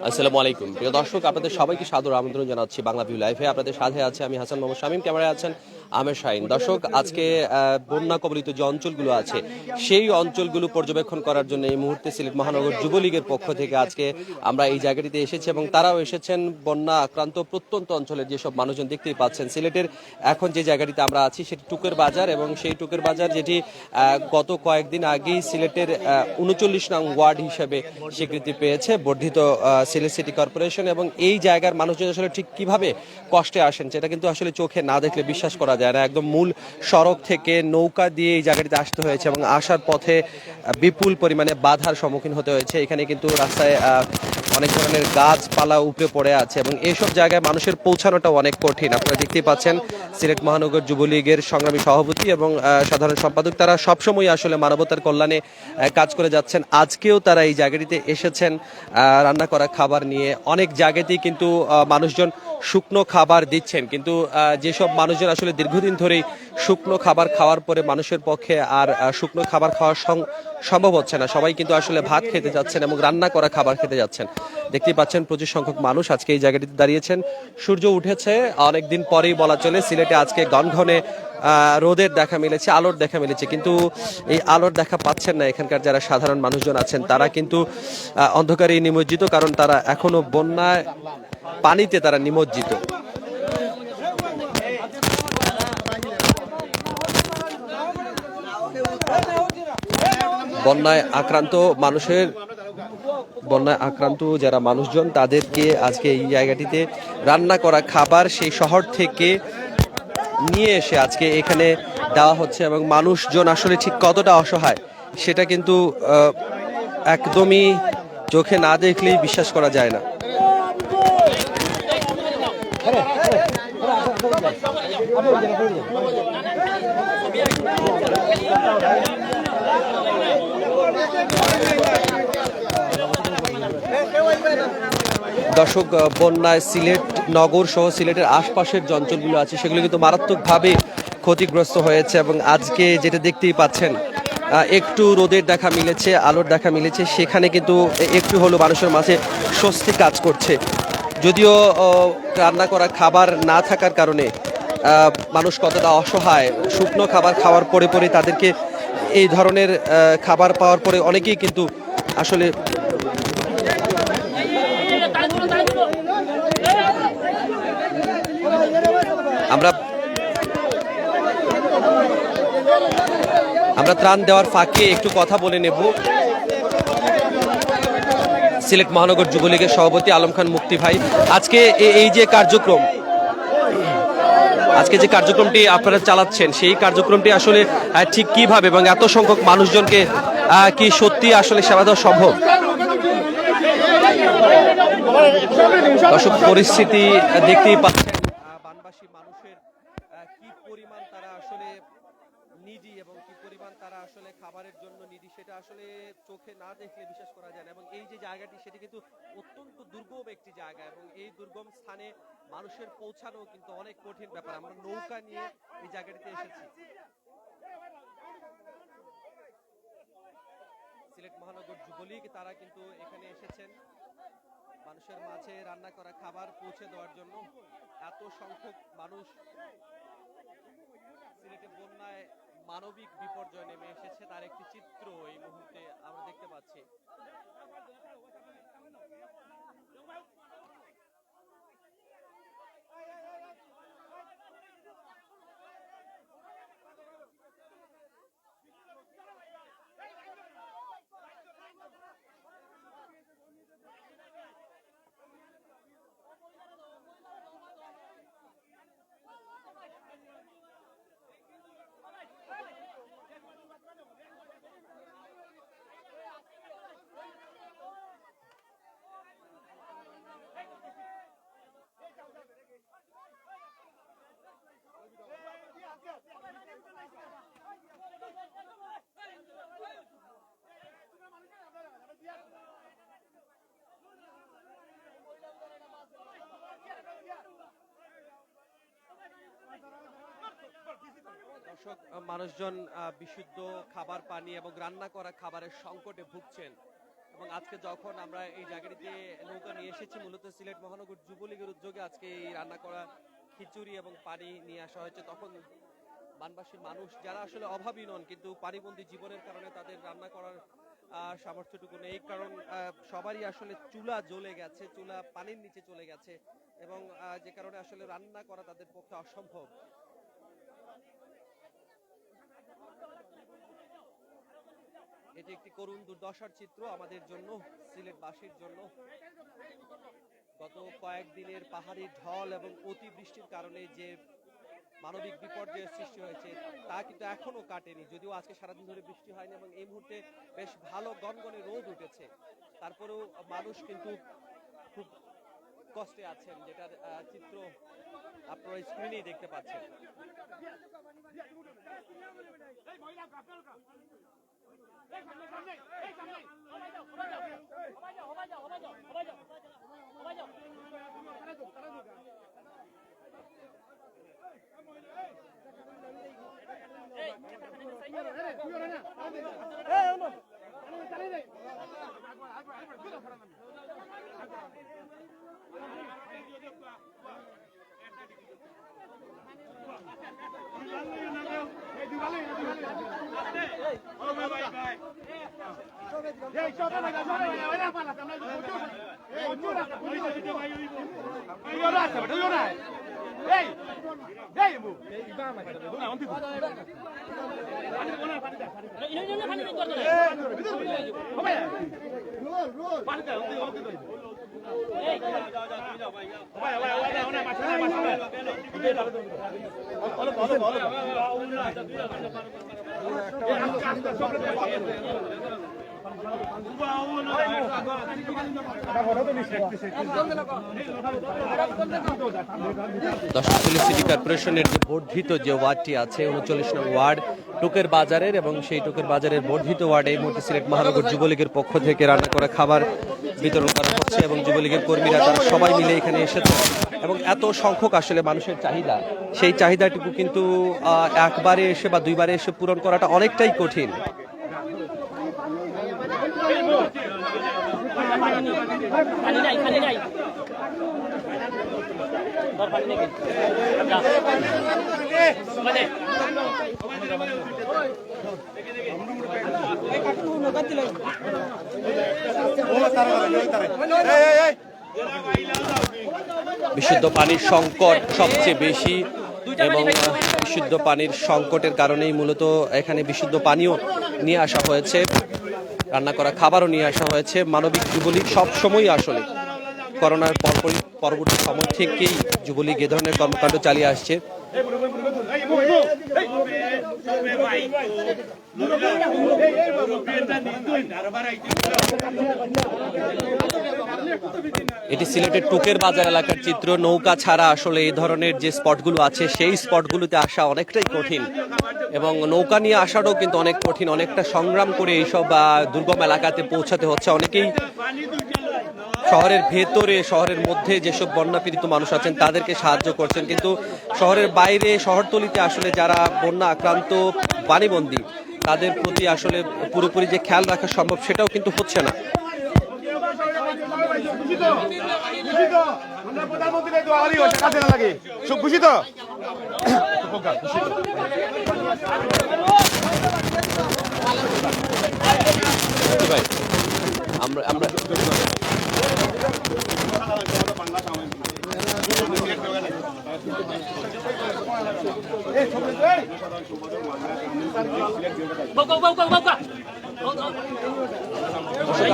আসসালামু আলাইকুম প্রিয় দর্শক, আপনাদের সবাইকে সাদর আমন্ত্রণ জানাচ্ছি বাংলা ভিউ লাইভে। আপনাদের সাথে আছে আমি হাসান মোহাম্মদ শামীম, ক্যামেরায় আছেন আমের শাহিন। দর্শক, আজকে বন্যা কবলিত যে অঞ্চলগুলো আছে সেই অঞ্চলগুলো পর্যবেক্ষণ করার জন্য এই মুহূর্তে সিলেট মহানগর যুবলীগের পক্ষ থেকে আজকে আমরা এই জায়গাটিতে এসেছি এবং তারাও এসেছেন। বন্যা আক্রান্ত প্রত্যন্ত অঞ্চলের যেসব মানুষজন দেখতেই পাচ্ছেন, সিলেটের এখন যে জায়গাটিতে আমরা আছি সেটি টুকের বাজার, এবং সেই টুকের বাজার যেটি গত কয়েকদিন আগেই সিলেটের ৩৯ নং ওয়ার্ড হিসেবে স্বীকৃতি পেয়েছে বর্ধিত সিলেট সিটি কর্পোরেশন। এবং এই জায়গার মানুষজন আসলে ঠিক কিভাবে কষ্টে আসেন সেটা কিন্তু আসলে চোখে না দেখলে বিশ্বাস করা যায় না। একদম মূল সড়ক থেকে নৌকা দিয়ে এই জায়গাটিতে আসতে হয়েছে এবং আসার পথে বিপুল পরিমাণে বাধার সম্মুখীন হতে হয়েছে। এখানে কিন্তু রাস্তায় অনেক ধরনের গাছপালা উপরে পড়ে আছে এবং এইসব জায়গায় মানুষের পৌঁছানোটা অনেক কঠিন। আপনারা দেখতেই পাচ্ছেন সিলেট মহানগর যুবলীগের সংগ্রামী সভাপতি এবং সাধারণ সম্পাদক তারা সবসময় আসলে মানবতার কল্যাণে কাজ করে যাচ্ছেন। আজকেও তারা এই জায়গাটিতে এসেছেন রান্না করা খাবার নিয়ে। অনেক জায়গাতেই কিন্তু মানুষজন শুকনো খাবার দিচ্ছেন, কিন্তু যেসব মানুষজন আসলে দীর্ঘদিন ধরেই শুকনো খাবার খাওয়ার পরে মানুষের পক্ষে আর শুকনো খাবার খাওয়া সম্ভব হচ্ছে না, সবাই কিন্তু আসলে ভাত খেতে যাচ্ছেন এবং রান্না করা খাবার খেতে যাচ্ছেন। দেখতেই পাচ্ছেন প্রচুর সংখ্যক মানুষ আজকে এই জায়গাটিতে দাঁড়িয়েছেন। সূর্য উঠেছে অনেকদিন পরেই বলা চলে। সিলেটে আজকে গনগনে রোদের দেখা মিলেছে, আলোর দেখা মিলেছে, কিন্তু এই আলোর দেখা পাচ্ছেন না এখানকার যারা সাধারণ মানুষজন আছেন। তারা কিন্তু অন্ধকারে নিমজ্জিত, কারণ তারা এখনো বন্যায় পানিতে তারা নিমজ্জিত। বন্যায় আক্রান্ত যারা মানুষজন তাদেরকে আজকে এই জায়গাটিতে রান্না করা খাবার সেই শহর থেকে নিয়ে এসে আজকে এখানে দেওয়া হচ্ছে এবং মানুষজন আসলে ঠিক কতটা অসহায় সেটা কিন্তু একদমই চোখে না দেখলেই বিশ্বাস করা যায় না। দর্শক, বন্যায় সিলেট নগর সহ সিলেটের আশপাশের যে অঞ্চলগুলো আছে সেগুলো কিন্তু মারাত্মকভাবে ক্ষতিগ্রস্ত হয়েছে এবং আজকে যেটা দেখতেই পাচ্ছেন একটু রোদের দেখা মিলেছে, আলোর দেখা মিলেছে, সেখানে কিন্তু একটু হলো মানুষের মাঝে স্বস্তি কাজ করছে। যদিও রান্না করা খাবার না থাকার কারণে মানুষ কতটা অসহায়, শুকনো খাবার খাওয়ার পরে পরে তাদেরকে এই ধরনের খাবার পাওয়ার পরে অনেকেই কিন্তু আসলে আমরা ত্রাণ দেওয়ার ফাঁকে একটু কথা বলে নেব সিলেট মহানগর যুবলীগের সভাপতি আলম খান মুক্তি ভাই। আজকে এই যে কার্যক্রমটি আপনারা চালাচ্ছেন, সেই কার্যক্রমটি আসলে ঠিক কিভাবে এবং এত সংখ্যক মানুষজনকে কি সত্যি আসলে সেবা দেওয়া সম্ভব? দর্শক, পরিস্থিতি দেখতেই পাচ্ছেন বানবাসী মানুষের কি পরিমাণ তারা আসলে নিডি এবং কি পরিমাণ তারা আসলে খাবারের জন্য নিডি সেটা আসলে চোখে না দেখলে বিশ্বাস করা যায় না। এবং এই যে জায়গাটি সেটি কিন্তু অত্যন্ত দুর্গম একটি জায়গা এবং এই দুর্গম স্থানে মানুষের পৌঁছানো কিন্তু অনেক কঠিন ব্যাপার। আমরা নৌকা নিয়ে এই জায়গাটিতে এসেছি। সিলেট মহানগর যুবলীগ তারা কিন্তু এখানে এসেছেন মানুষের মাঝে রান্না করা খাবার পৌঁছে দেওয়ার জন্য। এত সংখ্যক মানুষ সিলেটে বন্যায় মানবিক বিপর্যয় নেমে এসেছে তার একটি চিত্র এই মুহূর্তে আমরা দেখতে পাচ্ছি। দর্শক, মানুষজন বিশুদ্ধ খাবার পানি এবং রান্না করা খাবারের সংকটে ভুগছেন এবং আজকে যখন আমরা এই জায়গাটিতে নৌকা নিয়ে নিয়ে এসেছি মূলত সিলেট মহানগর যুবলীগের উদ্যোগে আজকে এই রান্না করা খিচুড়ি এবং পানি নিয়ে আসা হয়েছে। তখন বানবাসীর মানুষ যারা আসলে অভাবী নন, কিন্তু পানিবন্দী জীবনের কারণে তাদের রান্না করার সামর্থ্যটুকু নেই, কারণ সবারই আসলে চুলা জ্বলে গেছে, চুলা পানির নিচে চলে গেছে, এবং যে কারণে আসলে রান্না করা তাদের পক্ষে অসম্ভব। এটি একটি করুণ দুর্দশার চিত্র আমাদের জন্য, সিলেটবাসীর জন্য। গত কয়েকদিনের পাহাড়ি ঢল এবং অতিবৃষ্টির কারণে যে মানবিক বিপর্যয়ের সৃষ্টি হয়েছে তা কিন্তু এখনো কাটেনি, যদিও আজকে সারাদিন ধরে বৃষ্টি হয়নি এবং এই মুহূর্তে বেশ ভালো গনগনে রোদ উঠেছে। তারপরেও মানুষ কিন্তু খুব কষ্টে আছেন, যেটার চিত্র আপনারা স্ক্রিনেই দেখতে পাচ্ছেন। সিটি কর্পোরেশনের যে বর্ধিত যে ওয়ার্ডটি আছে 39 নং ওয়ার্ড টোকের বাজারের, এবং সেই টোকের বাজারের বর্ধিত ওয়ার্ডে এই মুহূর্তে সিলেট মহানগর যুবলীগের পক্ষ থেকে রান্না করা খাবার বিতরণ করা হচ্ছে, এবং যুবলীগের কর্মীরা তারা সবাই মিলে এখানে এসেছে। এবং এত সংখ্যক আসলে মানুষের চাহিদা, সেই চাহিদাটুকু কিন্তু একবারে এসে বা দুইবারে এসে পূরণ করাটা অনেকটাই কঠিন। বিশুদ্ধ পানির সংকট সবচেয়ে বেশি, এবং বিশুদ্ধ পানির সংকটের কারণেই মূলত এখানে বিশুদ্ধ পানিও নিয়ে আসা হয়েছে, রান্না করা খাবারও নিয়ে আসা হয়েছে। মানবিক যুবলীগ সবসময় আসলে করোনার পরবর্তী সময় থেকেই যুবলীগ এ ধরনের কর্মকাণ্ড চালিয়ে আসছে। এটি সিলেটের টোকের বাজার এলাকার চিত্র। নৌকা ছাড়া আসলে এই ধরনের যে স্পটগুলো আছে সেই স্পটগুলোতে আসা অনেকটাই কঠিন, এবং নৌকা নিয়ে আসাটাও কিন্তু অনেক কঠিন, অনেকটা সংগ্রাম করে এইসব দুর্গম এলাকাতে পৌঁছাতে হচ্ছে। অনেকেই শহরের ভেতরে, শহরের মধ্যে যেসব বন্যাপীড়িত মানুষ আছেন তাদেরকে সাহায্য করছেন, কিন্তু শহরের বাইরে শহরতলিতে আসলে যারা বন্যা আক্রান্ত পানিবন্দী তাদের প্রতি আসলে পুরোপুরি যে খেয়াল রাখা সম্ভব সেটাও কিন্তু হচ্ছে না। আমরা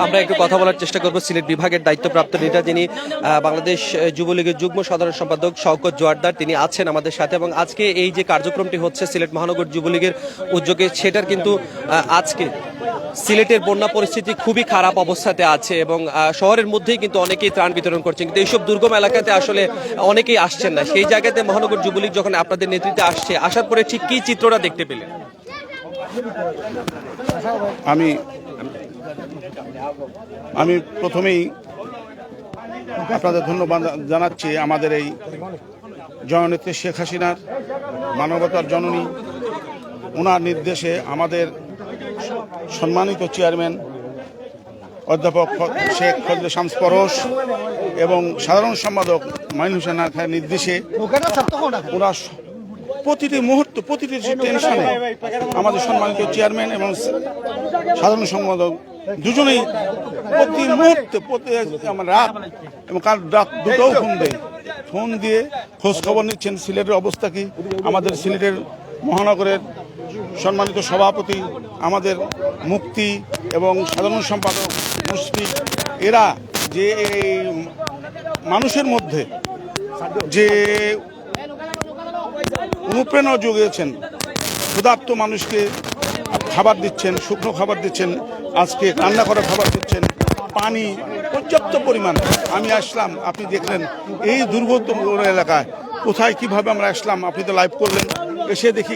আমরা একটু কথা বলার চেষ্টা করবো সিলেট বিভাগের দায়িত্বপ্রাপ্ত নেতা, যিনি বাংলাদেশ যুবলীগের যুগ্ম সাধারণ সম্পাদক শওকত জোয়ারদার, তিনি আছেন আমাদের সাথে। এবং আজকে এই যে কার্যক্রমটি হচ্ছে সিলেট মহানগর যুবলীগের উদ্যোগে, সেটার কিন্তু আজকে সিলেটের বন্যা পরিস্থিতি খুবই খারাপ অবস্থাতে আছে, এবং শহরের মধ্যেই কিন্তু অনেকেই ত্রাণ বিতরণ করছেন, কিন্তু এইসব দুর্গম এলাকাতে আসলে অনেকেই আসছেন না। সেই জায়গাতে মহানগর যুবলীগ যখন আপনাদের নেতৃত্বে আসছে, আসার পরে ঠিক কি চিত্রটা দেখতে পেলেন? আমি প্রথমেই আপনাদের ধন্যবাদ জানাচ্ছি আমাদের এই জননেত্রী শেখ হাসিনার, মানবতার জননী, ওনার নির্দেশে আমাদের সম্মানিত চেয়ারম্যান অধ্যাপক শেখ ফজলে শামস পরশ এবং সাধারণ সম্পাদক মাইনুল হোসেন খানের নির্দেশে ওরা প্রতিটি মুহূর্ত প্রতিটি টেনশনে আমাদের সম্মানিত চেয়ারম্যান এবং সাধারণ সম্পাদক দুজনেই প্রতি মুহূর্তে আমার রাত এবং কাল রাত দুটোও ফোন দিয়ে খোঁজ খবর নিচ্ছেন সিলেটের অবস্থা কি। আমাদের সিলেটের মহানগরের সম্মানিত সভাপতি, আমাদের মুফতি এবং সাধারণ সম্পাদক মুশফিক, এরা যে মানুষের মধ্যে যে অনুপ্রেরণা জুগিয়েছেন, ক্ষুধার্ত মানুষকে খাবার দিচ্ছেন, শুকনো খাবার দিচ্ছেন, আজকে রান্না করা খাবার দিচ্ছেন, পানি পর্যাপ্ত পরিমাণ। আমি আসলাম, আপনি দেখলেন এই দুর্গম এলাকায় কোথায় কিভাবে আমরা আসলাম, আপনি তো লাইভ করলেন। এসে দেখি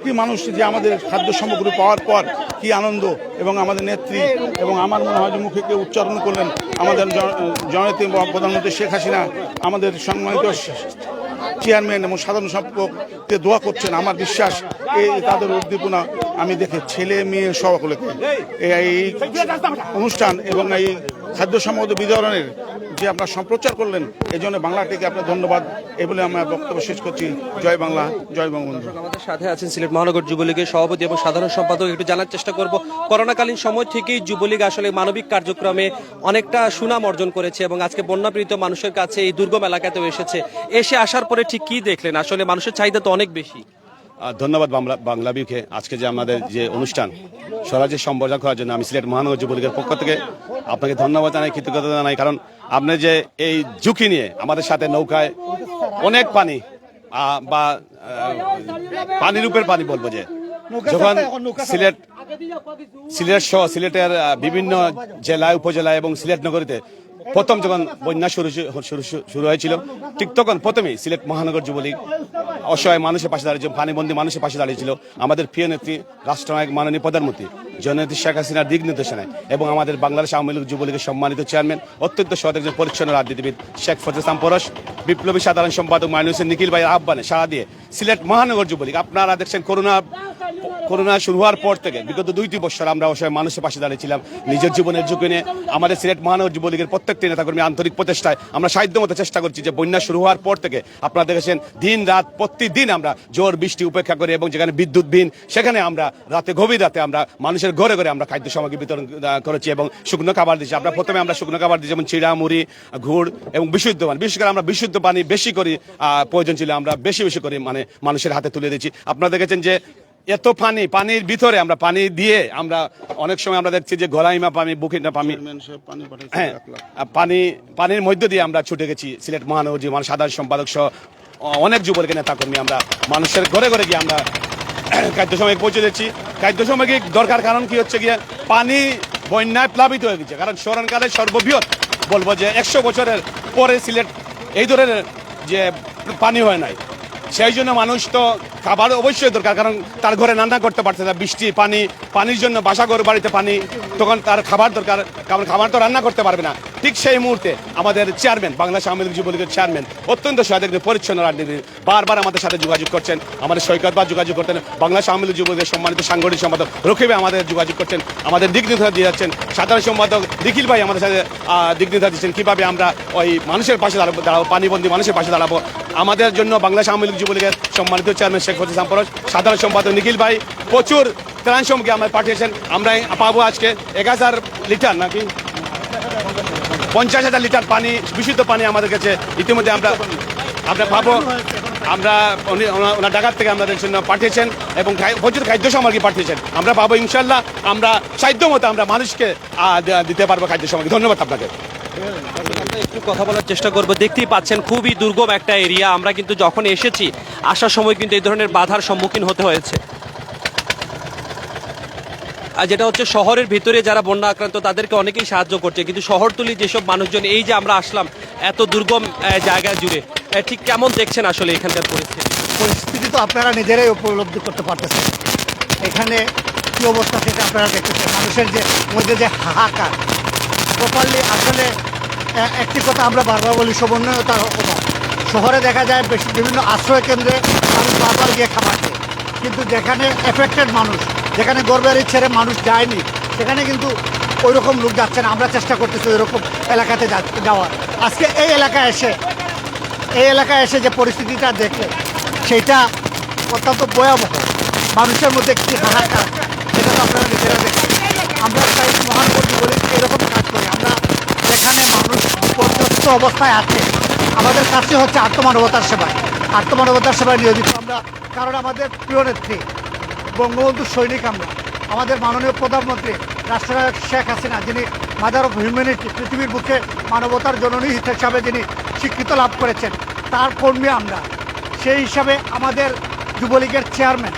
কি মানুষ যে আমাদের খাদ্য সামগ্রী পাওয়ার পর কি আনন্দ, এবং আমাদের নেত্রী এবং আমার মনে হয় যে মুখে কেউ উচ্চারণ করলেন আমাদের জননেত্রী প্রধানমন্ত্রী শেখ হাসিনা আমাদের সম্মানিত চেয়ারম্যান এবং সাধারণ সম্পাদককে দোয়া করছেন। আমার বিশ্বাস এই তাদের উদ্দীপনা আমি দেখে ছেলে মেয়ে সকলকে এই অনুষ্ঠান এবং এই খাদ্য সামগ্রী বিতরণের যে আপনারা সম্প্রচার করলেন, এই জন্য বাংলাটিকে আপনার ধন্যবাদ। এই বলে আমার বক্তব্য শেষ করছি। জয় বাংলা, জয় বঙ্গবন্ধু। আমাদের সাথে আছেন সিলেট মহানগর যুবলীগের সভাপতি এবং সাধারণ সম্পাদক। একটু জানার চেষ্টা করব, করোনাকালীন সময় থেকেই যুবলীগ আসলে মানবিক কার্যক্রমে অনেকটা সুনাম অর্জন করেছে এবং আজকে বন্যাপীড়িত মানুষের কাছে এই দুর্গম এলাকাতেও এসে আসার পরে ঠিক কি দেখলেন? আসলে মানুষের চাহিদা তো অনেক বেশি। ধন্যবাদ বাংলা বিউকে। আজকে যে আমাদের যে অনুষ্ঠান স্বরাজ্যের সম্বোধন করার জন্য আমি সিলেট মহানগর যুবলীগের পক্ষ থেকে আপনাকে ধন্যবাদ জানাই, কৃতজ্ঞতা জানাই। কারণ আপনি যে এই ঝুঁকি নিয়ে আমাদের সাথে নৌকায় অনেক পানি বা পানির উপর পানি বলবো, যে যখন সিলেট সহ সিলেটের বিভিন্ন জেলায় উপজেলায় এবং সিলেট নগরীতে প্রথম যখন বন্যা শুরু হয়েছিল, ঠিক তখন প্রথমেই সিলেট মহানগর যুবলীগ অসহায় মানুষের পাশে দাঁড়িয়েছিল, পানিবন্দী মানুষের পাশে দাঁড়িয়েছিল। আমাদের প্রিয় নেত্রী রাষ্ট্রনায়ক মাননীয় প্রধানমন্ত্রী জননেত্রী শেখ হাসিনার দিক নির্দেশনায় এবং আমাদের বাংলাদেশ আওয়ামী লীগ যুবলীগের সম্মানিত চেয়ারম্যান, অত্যন্ত সৎ একজন পরিচ্ছন্ন রাজনীতিবিদ শেখ ফজলে শামস পরশ, বিপ্লবী সাধারণ সম্পাদক মাইনুল হোসেন নিখিল ভাইয়ের আহ্বানে সাড়া দিয়ে সিলেট মহানগর যুবলীগ, আপনারা দেখছেন করোনা শুরু হওয়ার পর থেকে বিগত 2 বছর আমরা অসহায় মানুষের পাশে দাঁড়িয়েছিলাম। নিজের জীবনের ঝুঁকি নিয়ে আমাদের সিলেট মহানগর যুবলীগের প্রত্যেকটি নেতাকর্মী আন্তরিক প্রচেষ্টায় আমরা সাধ্যমতো চেষ্টা করছি যে বন্যা শুরু হওয়ার পর থেকে আপনারা দেখেছেন দিন রাত প্রতিদিন আমরা জোর বৃষ্টি উপেক্ষা করি এবং যেখানে বিদ্যুৎবিহীন সেখানে আমরা গভীর রাতে আমরা মানুষের ঘরে ঘরে আমরা খাদ্য সামগ্রী বিতরণ করেছি এবং শুকনো খাবার দিচ্ছি। প্রথমে আমরা শুকনো খাবার দিচ্ছি, যেমন চিড়া, মুড়ি, গুড় এবং বিশুদ্ধ পানি। বিশেষ করে আমরা বিশুদ্ধ পানি বেশি করি, প্রয়োজন ছিল আমরা বেশি করে মানে মানুষের হাতে তুলে দিচ্ছি। আপনারা দেখেছেন যে এত পানির ভিতরে আমরা পানি দিয়ে আমরা অনেক সময় আমরা দেখছি যে গলাইমা পানি, বুকিনা পানি, হ্যাঁ পানির মধ্য দিয়ে আমরা ছুটে গেছি। সিলেট মহানগর মানে সাধারণ সম্পাদক সহ অনেক যুবলীগ নেতাকর্মী আমরা মানুষের ঘরে ঘরে গিয়ে আমরা খাদ্য সামগ্রী পৌঁছে দিচ্ছি। খাদ্য সামগ্রী দরকার কারণ কি হচ্ছে গিয়ে পানি বন্যায় প্লাবিত হয়ে গেছে। কারণ স্মরণকালের সর্ববৃহৎ বলবো যে 100 বছরের পরে সিলেট এই ধরনের যে পানি হয় নাই, সেই জন্য মানুষ তো খাবার অবশ্যই দরকার, কারণ তার ঘরে রান্না করতে পারছে না। বৃষ্টি পানির জন্য বাসাঘর বাড়িতে পানি, তখন তার খাবার দরকার, কারণ খাবার তো রান্না করতে পারবে না। ঠিক সেই মুহূর্তে আমাদের চেয়ারম্যান, বাংলাদেশ আওয়ামী লীগ যুবলীগের চেয়ারম্যান, অত্যন্ত সহায়ক পরিচ্ছন্ন রাজনীতি বারবার আমাদের সাথে যোগাযোগ করছেন। আমাদের সৈকতবাদ যোগাযোগ করতেন, বাংলাদেশ আওয়ামী লীগ যুবলীগের সম্মানিত সাংগঠনিক সম্পাদক রকিবে আমাদের যোগাযোগ করছেন, আমাদের দিক নির্দেশনা দিয়ে যাচ্ছেন। সাধারণ সম্পাদক নিখিল ভাই আমাদের সাথে দিক নির্দেশনা দিচ্ছেন কিভাবে আমরা ওই মানুষের পাশে দাঁড়াবো, পানিবন্দী মানুষের পাশে দাঁড়াবো। আমাদের জন্য বাংলাদেশ আওয়ামী লীগ যুবলীগের সম্মানিত চেয়ারম্যান শেখ ফজলে শামস পরশ, সাধারণ সম্পাদক নিখিল ভাই প্রচুর ত্রাণ সামগ্রী আমরা পাঠিয়েছেন। আমরা পাবো আজকে 1000 লিটার নাকি 50,000 লিটার পানি, বিশুদ্ধ পানি আমাদের কাছে ইতিমধ্যে আমরা পাবো। আমরা ওনার ঢাকার থেকে আমাদের জন্য পাঠিয়েছেন এবং প্রচুর খাদ্য সামগ্রী পাঠিয়েছেন। আমরা পাবো ইনশাল্লাহ, আমরা সাধ্য মতো আমরা মানুষকে দিতে পারবো খাদ্য সামগ্রী। ধন্যবাদ আপনাকে। একটু কথা বলার চেষ্টা করবো। দেখতেই পাচ্ছেন খুবই দুর্গম একটা এরিয়া। আমরা কিন্তু যখন এসেছি আসার সময় কিন্তু এই ধরনের বাধার সম্মুখীন হতে হয়েছে। আর যেটা হচ্ছে শহরের ভিতরে যারা বন্যা আক্রান্ত তাদেরকে অনেকেই সাহায্য করছে, কিন্তু শহরতলি যেসব মানুষজন এই যে আমরা আসলাম এত দুর্গম জায়গা জুড়ে, ঠিক কেমন দেখছেন আসলে এখানকার পরিস্থিতি? তো আপনারা নিজেরাই উপলব্ধি করতে পারতেছেন এখানে কি অবস্থা থেকে আপনারা দেখতেছেন মানুষের যে মধ্যে যে হাহাকার। প্রপারলি আসলে একটি কথা আমরা বারবার বলি, সমন্বয়তার অভাব। শহরে দেখা যায় বিভিন্ন আশ্রয় কেন্দ্রে মানুষ বারবার গিয়ে খাবার খায়, কিন্তু যেখানে এফেক্টেড মানুষ, যেখানে গর্বের ছেড়ে মানুষ যায়নি, সেখানে কিন্তু ওই রকম লোক যাচ্ছে না। আমরা চেষ্টা করতেছি ওই রকম এলাকাতে যাওয়ার। আজকে এই এলাকায় এসে যে পরিস্থিতিটা দেখলে সেইটা অত্যন্ত ভয়াবহ। মানুষের মধ্যে কি হাহাকার, সেটা তো আপনারা নিজেরা দেখছেন। আমরা চাই মহানগর যুবলীগ এরকম কাজ করি। আমরা যেখানে মানুষ বিপর্যস্ত অবস্থায় আছে, আমাদের কাছে হচ্ছে আত্মমানবতার সেবায় নিয়োজিত আমরা। কারণ আমাদের প্রিয় নেত্রী বঙ্গবন্ধুর সৈনিক আমরা। আমাদের মাননীয় প্রধানমন্ত্রী রাষ্ট্রনায়ক শেখ হাসিনা, যিনি মাদার অফ হিউম্যানিটি, পৃথিবীর বুকে মানবতার জননী হিসাবে যিনি স্বীকৃত লাভ করেছেন, তার কর্মী আমরা। সেই হিসাবে আমাদের যুবলীগের চেয়ারম্যান,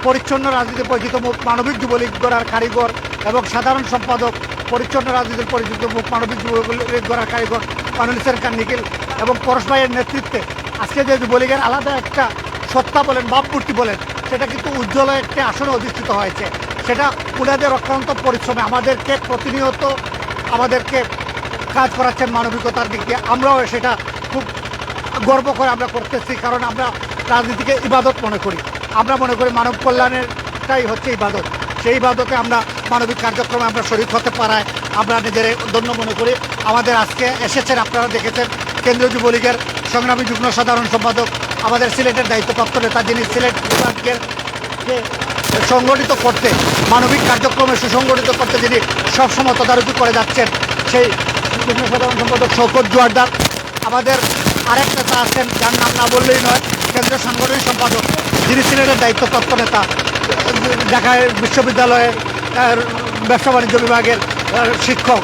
পরিচ্ছন্ন রাজনীতি পরিচিত মুখ মানবিক যুবলীগ গড়ার কারিগর এবং সাধারণ সম্পাদক, পরিচ্ছন্ন রাজনীতির পরিচিত মুখ মানবিক যুবলীগ গড়ার কারিগর পানুল হোসেন খান নিখিল এবং পরশ ভাইয়ের নেতৃত্বে আজকে যে যুবলীগের আলাদা একটা সত্তা বলেন, ভাবমূর্তি বলেন, সেটা কিন্তু উজ্জ্বল একটি আসনে অধিষ্ঠিত হয়েছে। সেটা ওনাদের অত্যন্ত পরিশ্রমে আমাদেরকে প্রতিনিয়ত কাজ করাচ্ছেন মানবিকতার দিক দিয়ে। আমরাও সেটা খুব গর্ব করে আমরা করতেছি, কারণ আমরা রাজনীতিকে ইবাদত মনে করি। আমরা মনে করি মানব কল্যাণেরটাই হচ্ছে ইবাদত। সেই ইবাদতে আমরা মানবিক কার্যক্রমে আমরা শরীক হতে পারায় আমরা নিজের ধন্য মনে করি। আমাদের আজকে এসেছেন, আপনারা দেখেছেন, কেন্দ্রীয় যুবলীগের সংগ্রামী যুগ্ম সাধারণ সম্পাদক, আমাদের সিলেটের দায়িত্বপ্রাপ্ত নেতা, যিনি সিলেট বিভাগের সংগঠিত করতে, মানবিক কার্যক্রমে সুসংগঠিত করতে যিনি সবসময় তদারকি করে যাচ্ছেন, সেই যুগ্ম সাধারণ সম্পাদক শওকত জোয়ারদার। আমাদের আরেক নেতা আছেন, যার নাম না বললেই নয়, কেন্দ্রীয় সাংগঠনিক সম্পাদক, যিনি সিলেটের দায়িত্বপ্রাপ্ত নেতা, ঢাকা বিশ্ববিদ্যালয়ের ব্যবসা বাণিজ্য বিভাগের শিক্ষক।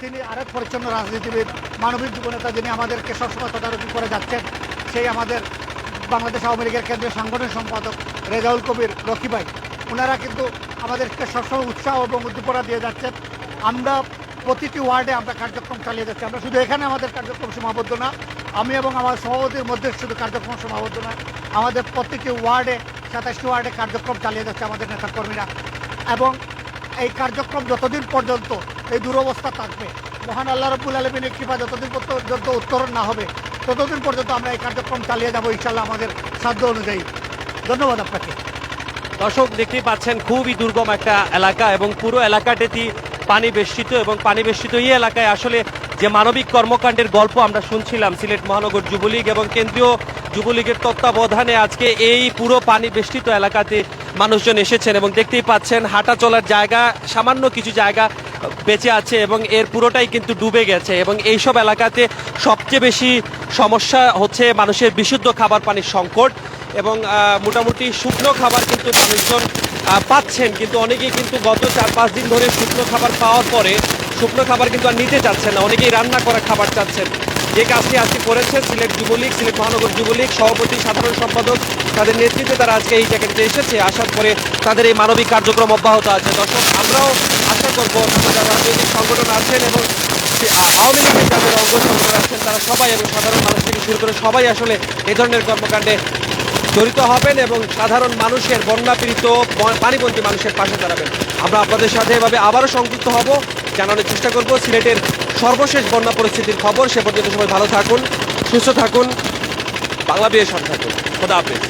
তিনি আরেক পরিচ্ছন্ন রাজনীতিবিদ, মানবিক যুবনেতা, যিনি আমাদেরকে সবসময় তদারকি করে যাচ্ছেন, সেই আমাদের বাংলাদেশ আওয়ামী লীগের কেন্দ্রীয় সাংগঠনিক সম্পাদক রেজাউল কবির রকি ভাই। ওনারা কিন্তু আমাদেরকে সবসময় উৎসাহ এবং উদ্দীপনা দিয়ে যাচ্ছেন। আমরা প্রতিটি ওয়ার্ডে আমরা কার্যক্রম চালিয়ে যাচ্ছি। আমরা শুধু এখানে আমাদের কার্যক্রম সীমাবদ্ধ না, আমি এবং আমার সভাপতির মধ্যে শুধু কার্যক্রম সীমাবদ্ধ না, আমাদের প্রতিটি ওয়ার্ডে 27টি ওয়ার্ডে কার্যক্রম চালিয়ে যাচ্ছে আমাদের নেতাকর্মীরা। এবং এই কার্যক্রম যতদিন পর্যন্ত এই দুরবস্থা থাকবে, মহান আল্লাহ রাব্বুল আলামিনের কৃপা যতদিন পর্যন্ত উত্তরণ না হবে, ততদিন পর্যন্ত আমরা এই কার্যক্রম চালিয়ে যাবো ইনশাল্লাহ আমাদের সাধ্য অনুযায়ী। ধন্যবাদ আপনাকে। দর্শক দেখতেই পাচ্ছেন, খুবই দুর্গম একটা এলাকা এবং পুরো এলাকাটি পানি বেষ্টিত, এবং পানি বেষ্টিত এই এলাকায় আসলে যে মানবিক কর্মকাণ্ডের গল্প আমরা শুনছিলাম, সিলেট মহানগর যুবলীগ এবং কেন্দ্রীয় যুবলীগের তত্ত্বাবধানে আজকে এই পুরো পানি বেষ্টিত এলাকাতে মানুষজন এসেছেন এবং দেখতেই পাচ্ছেন হাঁটা চলার জায়গা, সামান্য কিছু জায়গা বেঁচে আছে এবং এর পুরোটাই কিন্তু ডুবে গেছে। এবং এইসব এলাকাতে সবচেয়ে বেশি সমস্যা হচ্ছে মানুষের বিশুদ্ধ খাবার পানির সংকট, এবং মোটামুটি শুকনো খাবার কিন্তু মানুষজন পাচ্ছেন, কিন্তু অনেকেই কিন্তু গত 4-5 দিন ধরে শুকনো খাবার পাওয়ার পরে শুকনো খাবার কিন্তু আর নিতে চাচ্ছেন না, অনেকেই রান্না করা খাবার চাচ্ছেন। যে কাজটি আজকে করেছে সিলেট যুবলীগ, সিলেট মহানগর যুবলীগ সভাপতি, সাধারণ সম্পাদক, তাদের নেতৃত্বে তারা আজকে এই জায়গাটিতে এসেছে। আসার পরে তাদের এই মানবিক কার্যক্রম অব্যাহত আছে। দর্শক, আমরাও আশা করবো যারা রাজনৈতিক সংগঠন আছেন এবং আওয়ামী লীগের যাদের অঙ্গ সংগঠন আছেন, তারা সবাই এবং সাধারণ মানুষ থেকে শুরু করে সবাই আসলে এই ধরনের কর্মকাণ্ডে জড়িত হবেন এবং সাধারণ মানুষের, বন্যাপীড়িত পানিবন্দী মানুষের পাশে দাঁড়াবেন। আমরা আপনাদের সাথে এভাবে আবারও সংযুক্ত হব, জানানোর চেষ্টা করব সিলেটের সর্বশেষ বন্যা পরিস্থিতির খবর। সে পর্যন্ত সবাই ভালো থাকুন, সুস্থ থাকুন, বাংলা বিয়ের সাথে থাকুন। খোদা হাফেজ।